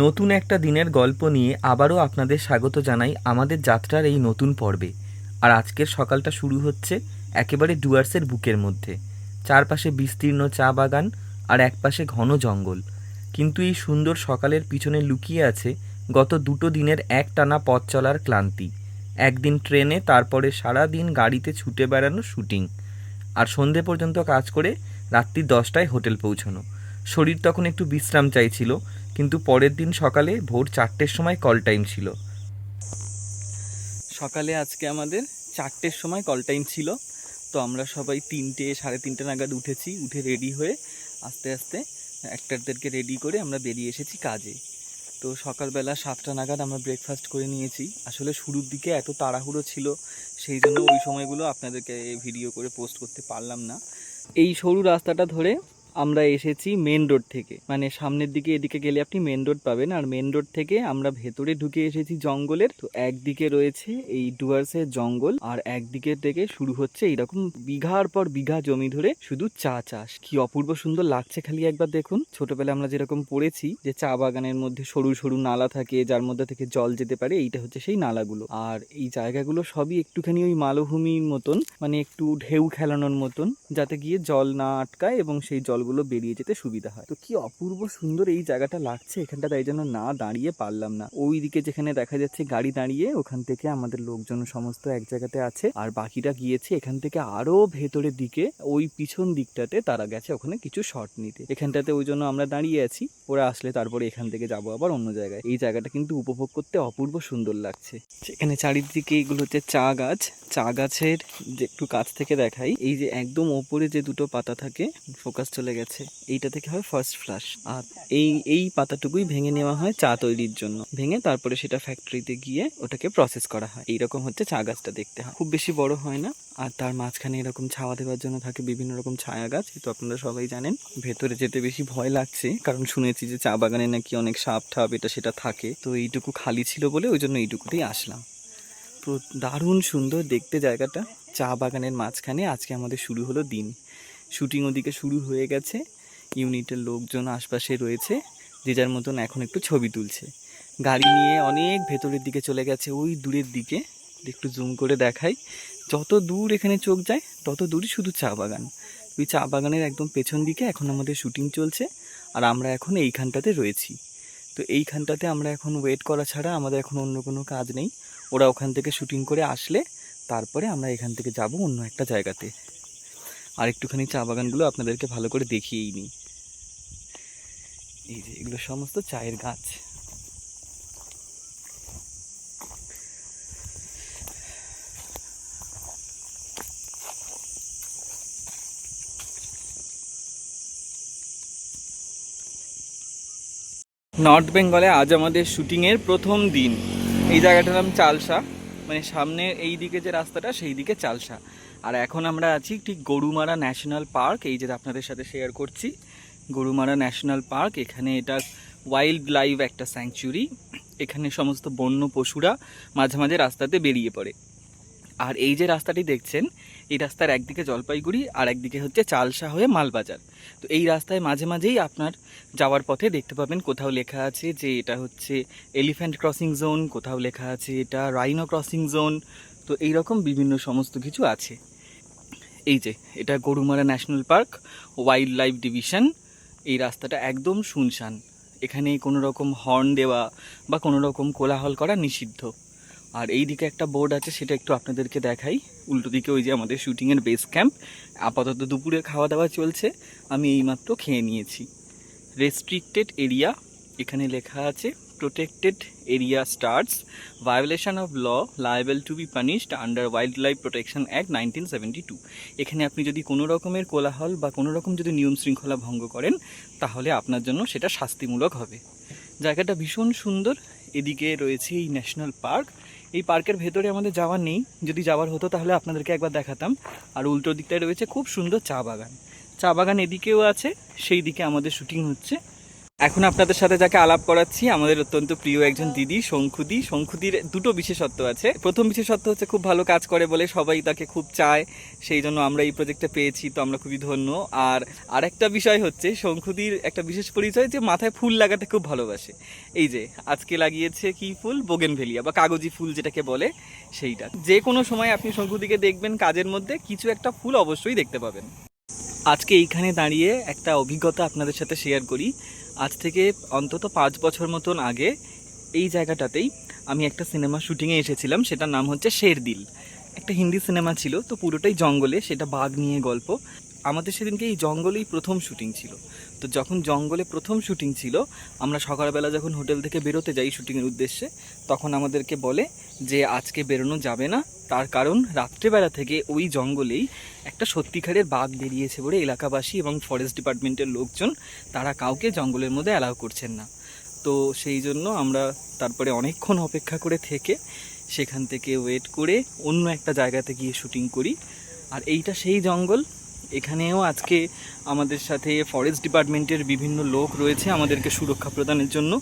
নতুন একটা দিনের গল্প নিয়ে আবারও আপনাদের স্বাগত জানাই আমাদের যাত্রার এই নতুন পর্বে। আর আজকের সকালটা শুরু হচ্ছে একেবারে ডুয়ার্সের বুকের মধ্যে। চারপাশে বিস্তীর্ণ চা বাগান আর একপাশে ঘন জঙ্গল। কিন্তু এই সুন্দর সকালের পিছনে লুকিয়ে আছে গত 2 দিনের একটানা পথ চলার ক্লান্তি। একদিন ট্রেনে, তারপরে সারা দিন গাড়িতে ছুটে বেড়ানো শুটিং, আর সন্ধে পর্যন্ত কাজ করে রাত্রি 10টায় হোটেল পৌঁছানো। শরীর তখন একটু বিশ্রাম চাইছিল, কিন্তু পরের দিন সকালে ভোর 4টের সময় কল টাইম ছিল। সকালে আজকে আমাদের 4টের সময় কল টাইম ছিল। তো আমরা সবাই 3টে, সাড়ে 3টে নাগাদ উঠেছি। উঠে রেডি হয়ে আস্তে আস্তে অ্যাক্টরদেরকে রেডি করে আমরা বেরিয়ে এসেছি কাজে। তো সকালবেলা 7টা নাগাদ আমরা ব্রেকফাস্ট করে নিয়েছি। আসলে শুরুর দিকে এত তাড়াহুড়ো ছিল, সেই জন্য ওই সময়গুলো আপনাদেরকে ভিডিও করে পোস্ট করতে পারলাম না। এই সরু রাস্তাটা ধরে আমরা এসেছি মেন রোড থেকে, মানে সামনের দিকে এদিকে গেলে আপনি মেন রোড পাবেন, আর মেন রোড থেকে আমরা ভেতরে ঢুকে এসেছি জঙ্গলের। তো একদিকে রয়েছে এই ডুয়ার্সের জঙ্গল, আর একদিকে থেকে শুরু হচ্ছে এইরকম বিঘার পর বিঘা জমি ধরে শুধু চা চাষ। কি অপূর্ব সুন্দর লাগছে খালি একবার দেখুন। ছোটবেলায় আমরা যেরকম পড়েছি যে চা বাগানের মধ্যে সরু সরু নালা থাকে যার মধ্যে থেকে জল যেতে পারে, এইটা হচ্ছে সেই নালাগুলো। আর এই জায়গাগুলো সবই একটুখানি ওই মালভূমির মতন, মানে একটু ঢেউ খেলানোর মতন, যাতে গিয়ে জল না আটকায় এবং সেই জলগুলো বেরিয়ে যেতে সুবিধা হয়। তো কি অপূর্ব সুন্দর এই জায়গাটা লাগছে এখানটা, তাই জন্য না দাঁড়িয়ে পারলাম না। ওই দিকে যেখানে দেখা যাচ্ছে গাড়ি দাঁড়িয়ে, ওখান থেকে আমাদের লোকজন সমস্ত এক জায়গাতে আছে, আর বাকিটা গিয়েছে এখান থেকে আরো ভেতরের দিকে, ওই পিছন দিকটাতে তারা গেছে ওখানে কিছু শট নিতে। এখানটাতে ওই জন্য আমরা দাঁড়িয়ে আছি, ওরা আসলে তারপরে এখান থেকে যাবো আবার অন্য জায়গায়। এই জায়গাটা কিন্তু উপভোগ করতে অপূর্ব সুন্দর লাগছে। এখানে চারিদিকে এগুলো হচ্ছে চা গাছ। চা গাছের যে একটু কাছ থেকে দেখাই, এই যে একদম ওপরে যে দুটো পাতা থাকে, ফোকাস চলে গেছে, এইটা থেকে হয় ফার্স্ট ফ্লাশ। আর এই পাতাটুকুই ভেঙে নেওয়া হয় চা তৈরির জন্য। ভেঙে তারপরে সেটা ফ্যাক্টরিতে গিয়ে ওটাকে প্রসেস করা হয়। এইরকম হচ্ছে চা গাছটা দেখতে হয়, খুব বেশি বড় হয় না। আর তার মাঝখানে এরকম ছাওয়া দেওয়ার জন্য থাকে বিভিন্ন রকম ছায়া গাছ, তো আপনারা সবাই জানেন। ভেতরে যেতে বেশি ভয় লাগছে, কারণ শুনেছি যে চা বাগানে নাকি অনেক সাপ ঠাপ এটা সেটা থাকে। তো এইটুকু খালি ছিল বলে ওই জন্য এইটুকুতেই আসলাম। দারুণ সুন্দর দেখতে জায়গাটা। চা বাগানের মাঝখানে আজকে আমাদের শুরু হলো দিন। শুটিং ওদিকে শুরু হয়ে গেছে, ইউনিটের লোকজন আশপাশে রয়েছে, যে যার মতন এখন একটু ছবি তুলছে। গাড়ি নিয়ে অনেক ভেতরের দিকে চলে গেছে, ওই দূরের দিকে একটু জুম করে দেখাই। যত দূর এখানে চোখ যায় তত দূরই শুধু চা বাগান। ওই চা বাগানের একদম পেছন দিকে এখন আমাদের শুটিং চলছে, আর আমরা এখন এইখানটাতে রয়েছি। তো এইখানটাতে আমরা এখন ওয়েট করা ছাড়া আমাদের এখন অন্য কোনো কাজ নেই। ওরা ওখান থেকে শুটিং করে আসলে তারপরে আমরা এখান থেকে যাব অন্য একটা জায়গাতে। আর একটুখানি চা বাগানগুলো আপনাদেরকে ভালো করে দেখিয়েই নিই। এই যে এগুলো সমস্ত চায়ের গাছ। নর্থ বেঙ্গলে আজ আমাদের শুটিংয়ের প্রথম দিন। এই জায়গাটার নাম চালসা, মানে সামনে এই দিকে যে রাস্তাটা সেই দিকে চালসা। আর এখন আমরা আছি ঠিক গরুমারা ন্যাশনাল পার্ক, এই যে আপনাদের সাথে শেয়ার করছি গরুমারা ন্যাশনাল পার্ক। এখানে এটা ওয়াইল্ড লাইফ একটা স্যাংচুরি। এখানে সমস্ত বন্য পশুরা মাঝে মাঝে রাস্তাতে বেরিয়ে পড়ে। আর এই যে রাস্তাটি দেখছেন, এই রাস্তার একদিকে জলপাইগুড়ি আর একদিকে হচ্ছে চালসা হয়ে মালবাজার। তো এই রাস্তায় মাঝে মাঝেই আপনার যাওয়ার পথে দেখতে পাবেন কোথাও লেখা আছে যে এটা হচ্ছে এলিফ্যান্ট ক্রসিং জোন, কোথাও লেখা আছে এটা রাইনো ক্রসিং জোন। তো এইরকম বিভিন্ন সমস্ত কিছু আছে। এই যে এটা Gorumara national park wild life division. এই রাস্তাটা একদম শুনশান, এখানে কোনো রকম হর্ন দেওয়া বা কোনো রকম কোলাহল করা নিষিদ্ধ। আর এই দিকে একটা বোর্ড আছে, সেটা একটু আপনাদেরকে দেখাই। উল্টো দিকে ওই যে আমাদের শুটিংয়ের বেস ক্যাম্প। আপাতত দুপুরে খাওয়া দাওয়া চলছে, আমি এইমাত্র খেয়ে নিয়েছি। রেস্ট্রিক্টেড এরিয়া, এখানে লেখা আছে protected area starts, violation of law liable to be punished under wildlife protection act 1972। এখানে আপনি যদি কোনো রকমের কোলাহল বা কোনো রকম যদি নিয়ম শৃঙ্খলা ভঙ্গ করেন, তাহলে আপনার জন্য সেটা শাস্তিমূলক হবে। জায়গাটা ভীষণ সুন্দর। এদিকে রয়েছে এই ন্যাশনাল পার্ক। এই পার্কের ভেতরে আমাদের যাওয়ার নেই, যদি যাওয়ার হতো তাহলে আপনাদেরকে একবার দেখাতাম। আর উল্টো দিকটায় রয়েছে খুব সুন্দর চা বাগান। চা বাগান এদিকেও আছে, সেই দিকে আমাদের শুটিং হচ্ছে। এখন আপনাদের সাথে যাকে আলাপ করাচ্ছি আমাদের অত্যন্ত প্রিয় একজন দিদি, শঙ্খুদি। শঙ্খুদির দুটো বিশেষত্ব আছে। প্রথম বিশেষত্ব হচ্ছে খুব ভালো কাজ করে বলে সবাই তাকে খুব চায়, সেই জন্য আমরা এই প্রজেক্টটা পেয়েছি, তো আমরা খুবই ধন্য। আর আরেকটা বিষয় হচ্ছে শঙ্খুদির একটা বিশেষ পরিচয় যে মাথায় ফুল লাগাতে খুব ভালোবাসে। এই যে আজকে লাগিয়েছে কি ফুল, বোগেনভেলিয়া বা কাগজি ফুল যেটাকে বলে সেইটা। যে কোনো সময় আপনি শঙ্খুদিকে দেখবেন কাজের মধ্যে কিছু একটা ফুল অবশ্যই দেখতে পাবেন। আজকে এইখানে দাঁড়িয়ে একটা অভিজ্ঞতা আপনাদের সাথে শেয়ার করি। আজ থেকে অন্তত 5 বছর মতন আগে এই জায়গাটাতেই আমি একটা সিনেমা শুটিংয়ে এসেছিলাম, সেটার নাম হচ্ছে শেরদিল। একটা হিন্দি সিনেমা ছিল, তো পুরোটাই জঙ্গলে, সেটা বাঘ নিয়ে গল্প। আমাদের সেদিনকে এই জঙ্গলেই প্রথম শুটিং ছিল। তো যখন জঙ্গলে প্রথম শুটিং ছিল, আমরা সকালবেলা যখন হোটেল থেকে বেরোতে যাই শুটিংয়ের উদ্দেশ্যে, তখন আমাদেরকে বলে যে আজকে বেরোনো যাবে না, তার কারণ রাত্রেবেলা থেকে ওই জঙ্গলেই একটা সত্যিকারের বাঘ বেরিয়েছে বলে এলাকাবাসী এবং ফরেস্ট ডিপার্টমেন্টের লোকজন তারা কাউকে জঙ্গলের মধ্যে অ্যালাউ করছেন না। তো সেই জন্য আমরা তারপরে অনেকক্ষণ অপেক্ষা করে থেকে সেখান থেকে ওয়েট করে অন্য একটা জায়গাতে গিয়ে শুটিং করি। আর এইটা সেই জঙ্গল। এখানেও আজকে আমাদের সাথে ফরেস্ট ডিপার্টমেন্টের বিভিন্ন লোক রয়েছে আমাদেরকে সুরক্ষা প্রদানের জন্য,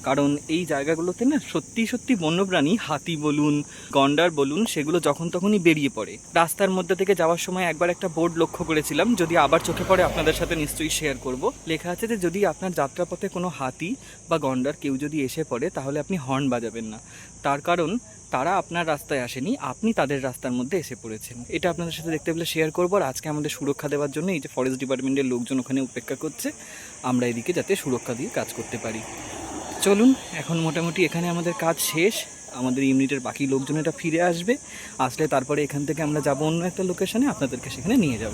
কারণ এই জায়গাগুলোতে না সত্যি সত্যি বন্যপ্রাণী, হাতি বলুন, গন্ডার বলুন, সেগুলো যখন তখনই বেরিয়ে পড়ে। রাস্তার মধ্যে থেকে যাওয়ার সময় একবার একটা বোর্ড লক্ষ্য করেছিলাম, যদি আবার চোখে পড়ে আপনাদের সাথে নিশ্চয়ই শেয়ার করব। লেখা আছে যে যদি আপনার যাত্রাপথে কোনো হাতি বা গন্ডার কেউ যদি এসে পড়ে তাহলে আপনি হর্ন বাজাবেন না, তার কারণ তারা আপনার রাস্তায় আসেনি, আপনি তাদের রাস্তার মধ্যে এসে পড়েছেন। এটা আপনাদের সাথে দেখতে পেলে শেয়ার করবো। আর আজকে আমাদের সুরক্ষা দেওয়ার জন্য এই যে ফরেস্ট ডিপার্টমেন্টের লোকজন ওখানে অপেক্ষা করছে, আমরা এদিকে যাতে সুরক্ষা দিয়ে কাজ করতে পারি। চলুন, এখন মোটামুটি এখানে আমাদের কাজ শেষ। আমাদের ইউনিটের বাকি লোকজন এটা ফিরে আসবে, আসলে তারপরে এখান থেকে আমরা যাবো অন্য একটা লোকেশনে, আপনাদেরকে সেখানে নিয়ে যাব।